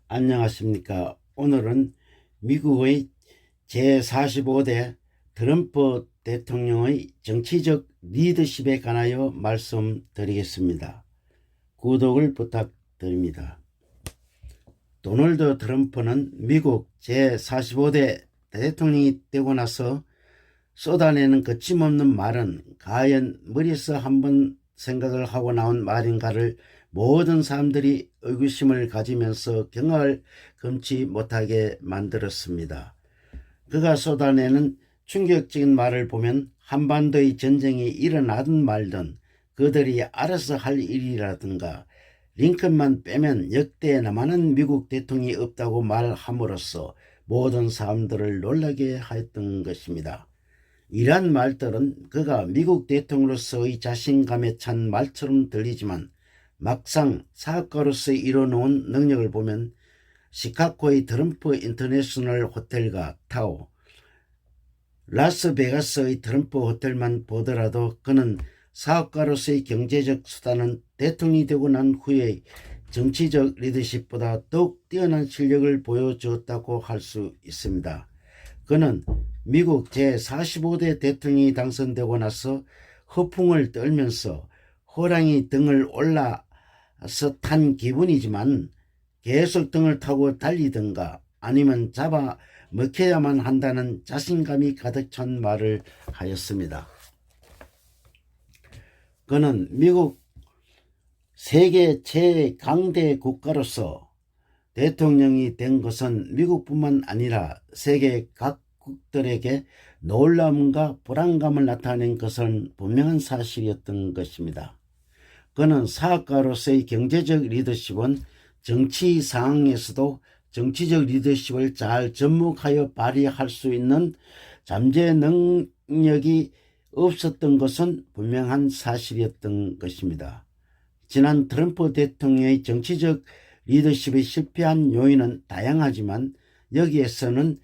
안녕하십니까. 오늘은 미국의 제45대 트럼프 대통령의 정치적 리더십에 관하여 말씀드리겠습니다. 구독을 부탁드립니다. 도널드 트럼프는 미국 제45대 대통령이 되고 나서 쏟아내는 거침없는 말은 과연 머리에서 한번 생각을 하고 나온 말인가를 모든 사람들이 의구심을 가지면서 경악을 금치 못하게 만들었습니다. 그가 쏟아내는 충격적인 말을 보면 한반도의 전쟁이 일어나든 말든 그들이 알아서 할 일이라든가 링컨만 빼면 역대 많은 미국 대통령이 없다고 말함으로써 모든 사람들을 놀라게 하였던 것입니다. 이러한 말들은 그가 미국 대통령으로서의 자신감에 찬 말처럼 들리지만 막상 사업가로서 이뤄놓은 능력을 보면 시카고의 트럼프 인터내셔널 호텔과 타워, 라스베가스의 트럼프 호텔만 보더라도 그는 사업가로서의 경제적 수단은 대통령이 되고 난 후에 정치적 리더십보다 더욱 뛰어난 실력을 보여주었다고 할 수 있습니다. 그는 미국 제45대 대통령이 당선되고 나서 허풍을 떨면서 호랑이 등을 올라서 탄 기분이지만 계속 등을 타고 달리든가 아니면 잡아 먹혀야만 한다는 자신감이 가득 찬 말을 하였습니다. 그는 미국 세계 최강대 국가로서 대통령이 된 것은 미국뿐만 아니라 세계 각국들에게 놀라움과 불안감을 나타낸 것은 분명한 사실이었던 것입니다. 그는 사업가로서의 경제적 리더십은 정치 상황에서도 정치적 리더십을 잘 접목하여 발휘할 수 있는 잠재 능력이 없었던 것은 분명한 사실이었던 것입니다. 지난 트럼프 대통령의 정치적 리더십이 실패한 요인은 다양하지만 여기에서는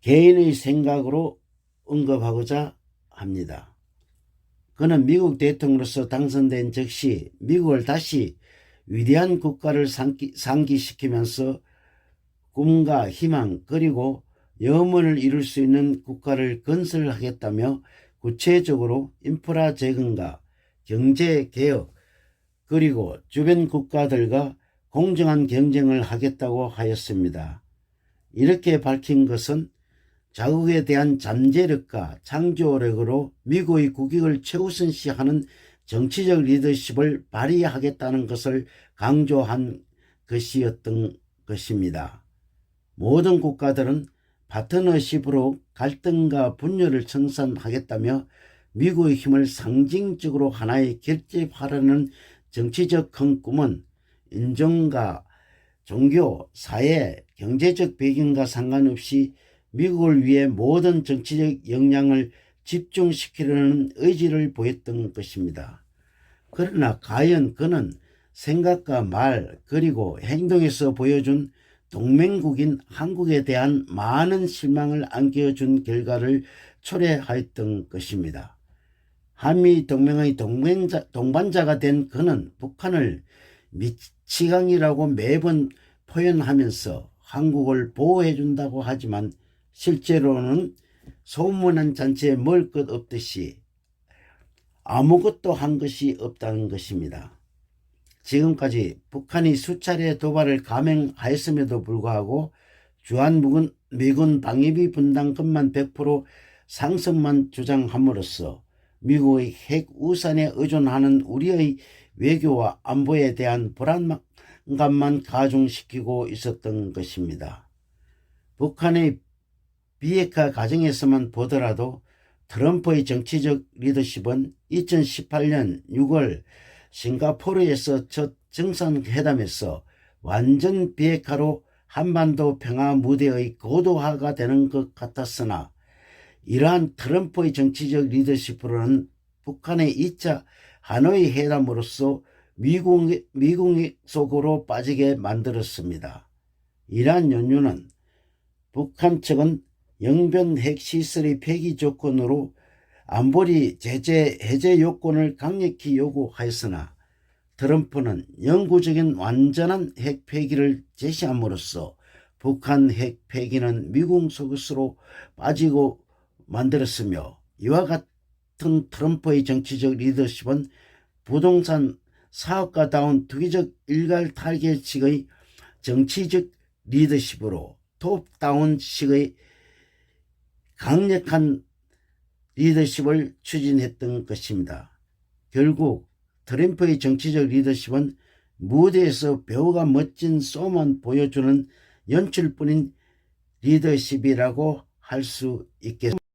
개인의 생각으로 언급하고자 합니다. 그는 미국 대통령으로서 당선된 즉시 미국을 다시 위대한 국가를 상기시키면서 꿈과 희망 그리고 영원을 이룰 수 있는 국가를 건설하겠다며 구체적으로 인프라 재건과 경제 개혁 그리고 주변 국가들과 공정한 경쟁을 하겠다고 하였습니다. 이렇게 밝힌 것은 자국에 대한 잠재력과 창조력으로 미국의 국익을 최우선시하는 정치적 리더십을 발휘하겠다는 것을 강조한 것이었던 것입니다. 모든 국가들은 파트너십으로 갈등과 분열을 청산하겠다며 미국의 힘을 상징적으로 하나의 결집하려는 정치적 큰 꿈은 인종과 종교, 사회, 경제적 배경과 상관없이 미국을 위해 모든 정치적 역량을 집중시키려는 의지를 보였던 것입니다. 그러나 과연 그는 생각과 말 그리고 행동에서 보여준 동맹국인 한국에 대한 많은 실망을 안겨준 결과를 초래하였던 것입니다. 한미 동맹의 동반자가 된 그는 북한을 미치광이라고 매번 표현하면서 한국을 보호해준다고 하지만 실제로는 소문난 잔치에 먹을 것 없듯이 아무것도 한 것이 없다는 것입니다. 지금까지 북한이 수차례 도발을 감행하였음에도 불구하고 주한미군 방위비 분담금만 100% 상승만 주장함으로써 미국의 핵 우산에 의존하는 우리의 외교와 안보에 대한 불안감만 가중시키고 있었던 것입니다. 북한의 비핵화 과정에서만 보더라도 트럼프의 정치적 리더십은 2018년 6월 싱가포르에서 첫 정상회담에서 완전 비핵화로 한반도 평화 무대의 고도화가 되는 것 같았으나 이러한 트럼프의 정치적 리더십으로는 북한의 2차 하노이 회담으로서 미국 속으로 빠지게 만들었습니다. 이러한 연유는 북한 측은 영변 핵시설의 폐기 조건으로 안보리 제재 해제 요건을 강력히 요구하였으나 트럼프는 영구적인 완전한 핵 폐기를 제시함으로써 북한 핵 폐기는 미국 속으로 빠지고 만들었으며, 이와 같은 트럼프의 정치적 리더십은 부동산 사업가다운 투기적 일갈탈계식의 정치적 리더십으로 톱다운식의 강력한 리더십을 추진했던 것입니다. 결국 트럼프의 정치적 리더십은 무대에서 배우가 멋진 쇼만 보여주는 연출뿐인 리더십이라고 할 수 있겠습니다.